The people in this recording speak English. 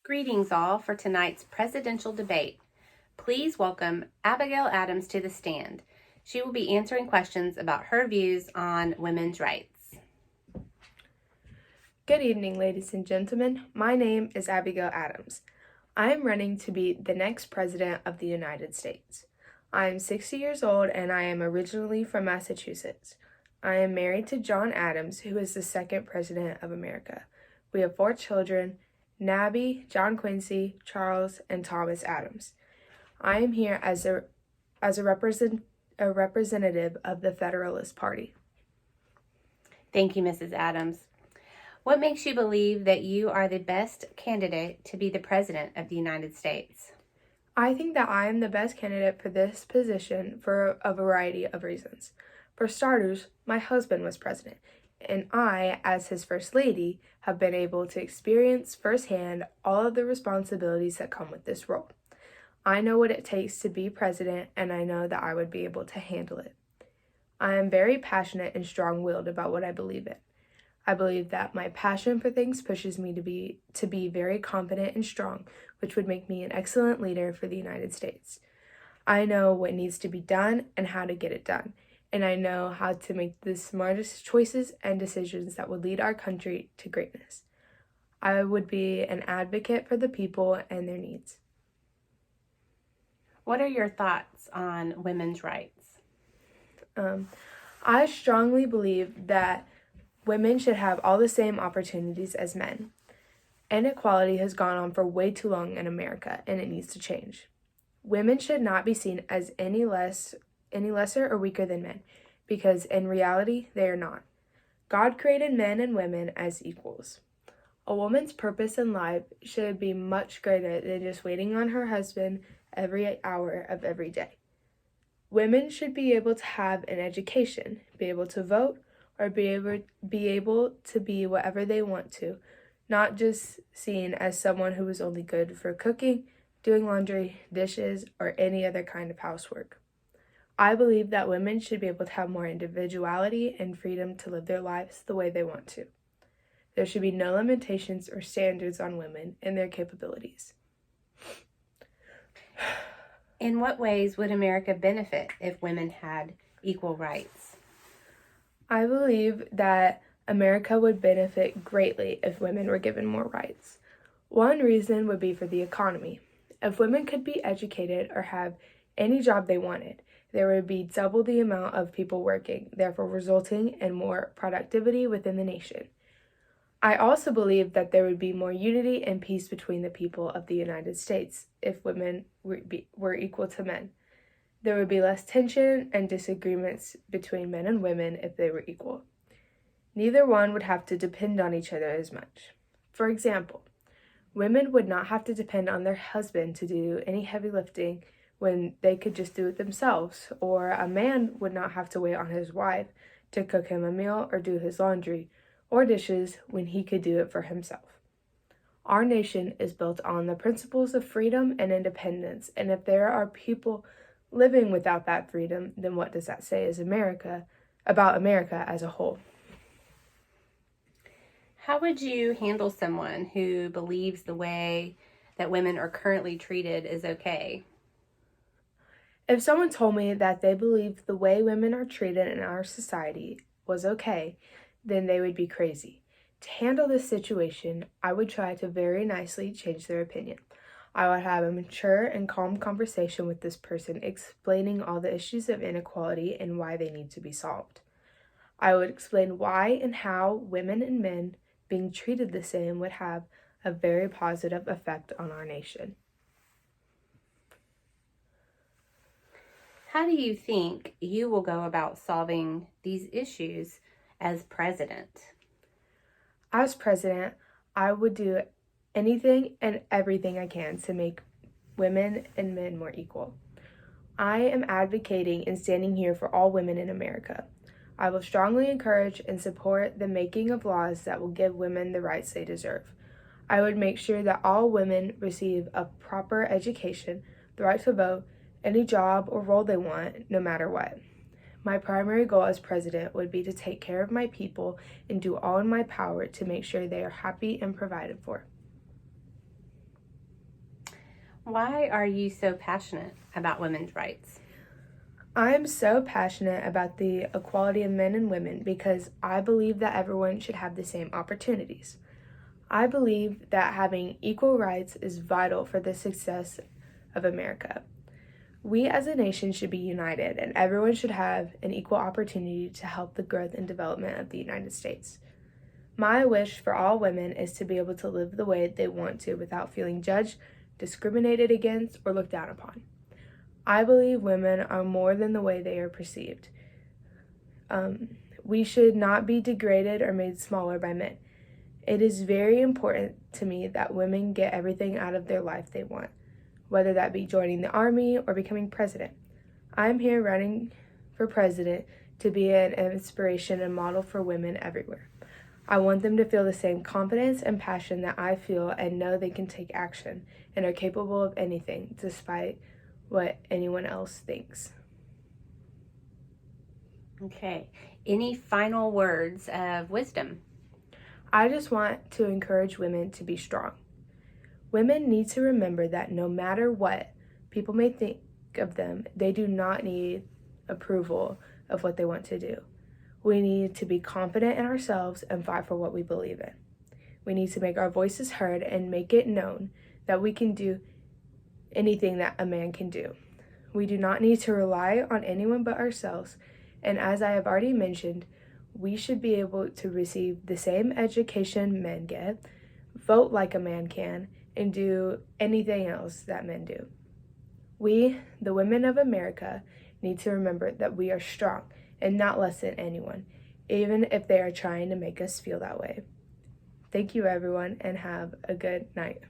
Greetings all for tonight's presidential debate. Please welcome Abigail Adams to the stand. She will be answering questions about her views on women's rights. Good evening, ladies and gentlemen. My name is Abigail Adams. I am running to be the next president of the United States. I am 60 years old and I am originally from Massachusetts. I am married to John Adams, who is the second president of America. We have 4 children, Nabby, John Quincy, Charles, and Thomas Adams. I am here as a representative of the Federalist Party. Thank you, Mrs. Adams. What makes you believe that you are the best candidate to be the president of the United States? I think that I am the best candidate for this position for a variety of reasons. For starters, my husband was president, and I, as his first lady, have been able to experience firsthand all of the responsibilities that come with this role. I know what it takes to be president, and I know that I would be able to handle it. I am very passionate and strong-willed about what I believe in. I believe that my passion for things pushes me to be very confident and strong, which would make me an excellent leader for the United States. I know what needs to be done and how to get it done, and I know how to make the smartest choices and decisions that would lead our country to greatness. I would be an advocate for the people and their needs. What are your thoughts on women's rights? I strongly believe that women should have all the same opportunities as men. Inequality has gone on for way too long in America, and it needs to change. Women should not be seen as any lesser or weaker than men, because in reality, they are not. God created men and women as equals. A woman's purpose in life should be much greater than just waiting on her husband every hour of every day. Women should be able to have an education, be able to vote, or be able to be whatever they want to, not just seen as someone who is only good for cooking, doing laundry, dishes, or any other kind of housework. I believe that women should be able to have more individuality and freedom to live their lives the way they want to. There should be no limitations or standards on women and their capabilities. In what ways would America benefit if women had equal rights? I believe that America would benefit greatly if women were given more rights. One reason would be for the economy. If women could be educated or have any job they wanted, there would be double the amount of people working, therefore resulting in more productivity within the nation. I also believe that there would be more unity and peace between the people of the United States if women were equal to men. There would be less tension and disagreements between men and women if they were equal. Neither one would have to depend on each other as much. For example, women would not have to depend on their husband to do any heavy lifting when they could just do it themselves, or a man would not have to wait on his wife to cook him a meal or do his laundry or dishes when he could do it for himself. Our nation is built on the principles of freedom and independence, and if there are people living without that freedom, then what does that say about America as a whole? How would you handle someone who believes the way that women are currently treated is okay? If someone told me that they believed the way women are treated in our society was okay, then they would be crazy. To handle this situation, I would try to very nicely change their opinion. I would have a mature and calm conversation with this person, explaining all the issues of inequality and why they need to be solved. I would explain why and how women and men being treated the same would have a very positive effect on our nation. How do you think you will go about solving these issues as president? As president, I would do anything and everything I can to make women and men more equal. I am advocating and standing here for all women in America. I will strongly encourage and support the making of laws that will give women the rights they deserve. I would make sure that all women receive a proper education, the right to vote, any job or role they want, no matter what. My primary goal as president would be to take care of my people and do all in my power to make sure they are happy and provided for. Why are you so passionate about women's rights? I am so passionate about the equality of men and women because I believe that everyone should have the same opportunities. I believe that having equal rights is vital for the success of America. We as a nation should be united, and everyone should have an equal opportunity to help the growth and development of the United States. My wish for all women is to be able to live the way they want to without feeling judged, discriminated against, or looked down upon. I believe women are more than the way they are perceived. We should not be degraded or made smaller by men. It is very important to me that women get everything out of their life they want, whether that be joining the army or becoming president. I'm here running for president to be an inspiration and model for women everywhere. I want them to feel the same confidence and passion that I feel and know they can take action and are capable of anything despite what anyone else thinks. Okay. Any final words of wisdom? I just want to encourage women to be strong. Women need to remember that no matter what people may think of them, they do not need approval of what they want to do. We need to be confident in ourselves and fight for what we believe in. We need to make our voices heard and make it known that we can do anything that a man can do. We do not need to rely on anyone but ourselves, and as I have already mentioned, we should be able to receive the same education men get, vote like a man can, and do anything else that men do. We, the women of America, need to remember that we are strong and not less than anyone, even if they are trying to make us feel that way. Thank you, everyone, and have a good night.